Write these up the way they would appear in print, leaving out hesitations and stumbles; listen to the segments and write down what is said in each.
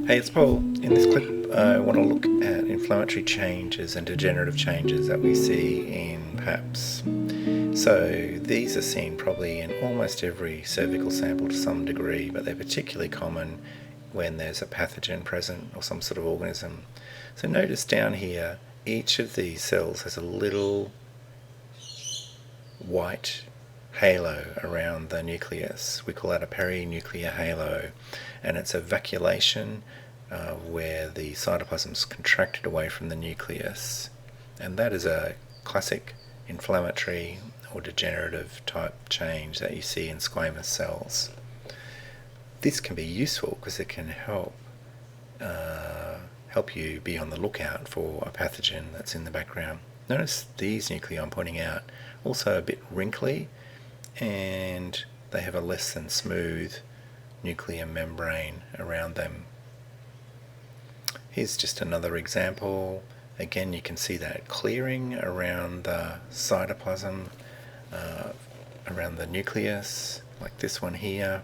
Hey, it's Paul. In this clip, I want to look at inflammatory changes and degenerative changes that we see in PAPs. So these are seen probably in almost every cervical sample to some degree, but they're particularly common when there's a pathogen present or some sort of organism. So notice down here, each of these cells has a little white halo around the nucleus. We call that a perinuclear halo, and it's a vacuolation where the cytoplasm's contracted away from the nucleus, and that is a classic inflammatory or degenerative type change that you see in squamous cells. This can be useful because it can help you be on the lookout for a pathogen that's in the background. Notice these nuclei I'm pointing out also a bit wrinkly, and they have a less than smooth nuclear membrane around them. Here's just another example. Again, you can see that clearing around the cytoplasm, around the nucleus, like this one here.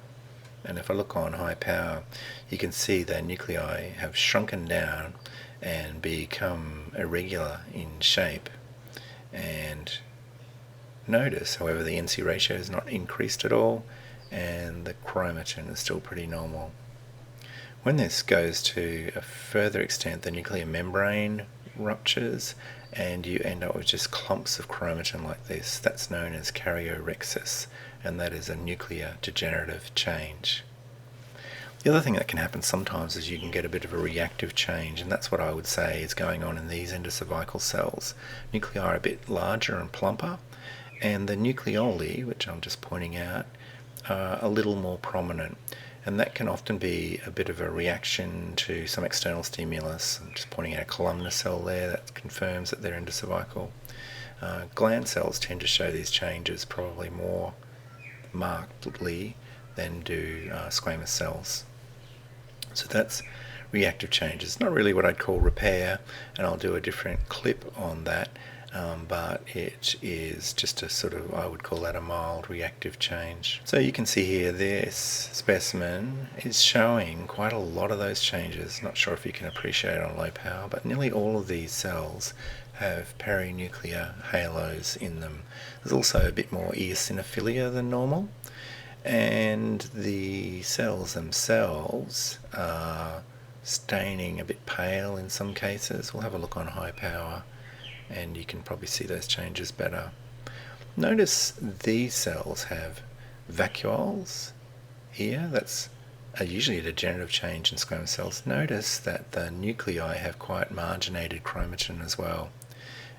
And if I look on high power, you can see the nuclei have shrunken down and become irregular in shape. And notice, however, the NC ratio is not increased at all, and the chromatin is still pretty normal. When this goes to a further extent, the nuclear membrane ruptures and you end up with just clumps of chromatin like this. That's known as karyorrhexis, and that is a nuclear degenerative change. The other thing that can happen sometimes is you can get a bit of a reactive change, and that's what I would say is going on in these endocervical cells. Nuclei are a bit larger and plumper, and the nucleoli, which I'm just pointing out, are a little more prominent. And that can often be a bit of a reaction to some external stimulus. I'm just pointing out a columnar cell there that confirms that they're endocervical. Gland cells tend to show these changes probably more markedly than do squamous cells. So that's reactive changes. Not really what I'd call repair, and I'll do a different clip on that. But it is just a sort of, I would call that a mild reactive change. So you can see here this specimen is showing quite a lot of those changes. Not sure if you can appreciate it on low power, but nearly all of these cells have perinuclear halos in them. There's also a bit more eosinophilia than normal, and the cells themselves are staining a bit pale in some cases. We'll have a look on high power, and you can probably see those changes better. Notice these cells have vacuoles here. That's usually a degenerative change in squamous cells. Notice that the nuclei have quite marginated chromatin as well.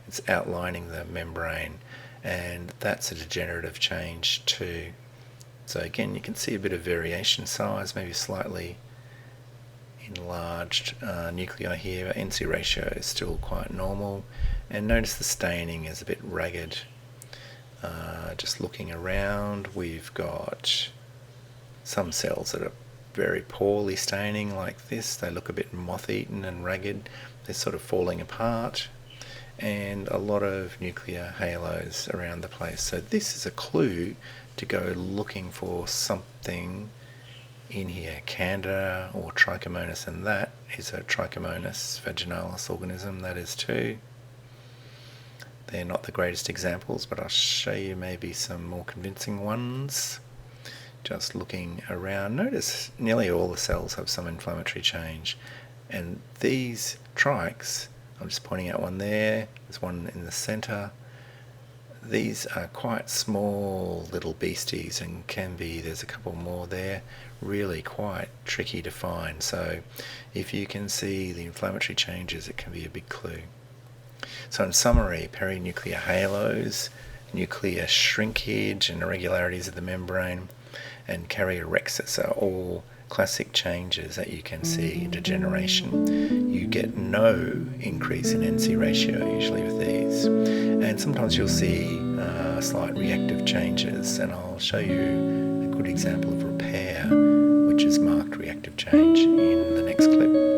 It's outlining the membrane, and that's a degenerative change too. So again, you can see a bit of variation size, maybe slightly enlarged nuclei here. NC ratio is still quite normal, and notice the staining is a bit ragged. Just looking around, we've got some cells that are very poorly staining like this. They look a bit moth-eaten and ragged. They're sort of falling apart, and a lot of nuclear halos around the place. So this is a clue to go looking for something in here, Candida or Trichomonas, and that is a Trichomonas vaginalis organism, that is too. They're not the greatest examples, but I'll show you maybe some more convincing ones. Just looking around, notice nearly all the cells have some inflammatory change, and these trikes, I'm just pointing out one there, there's one in the center. These are quite small little beasties, and can be, there's a couple more there, really quite tricky to find. So if you can see the inflammatory changes, it can be a big clue. So in summary, perinuclear halos, nuclear shrinkage and irregularities of the membrane, and karyorrhexis are all classic changes that you can see in degeneration. You get no increase in NC ratio usually with these, and sometimes you'll see slight reactive changes, and I'll show you a good example of repair, which is marked reactive change, in the next clip.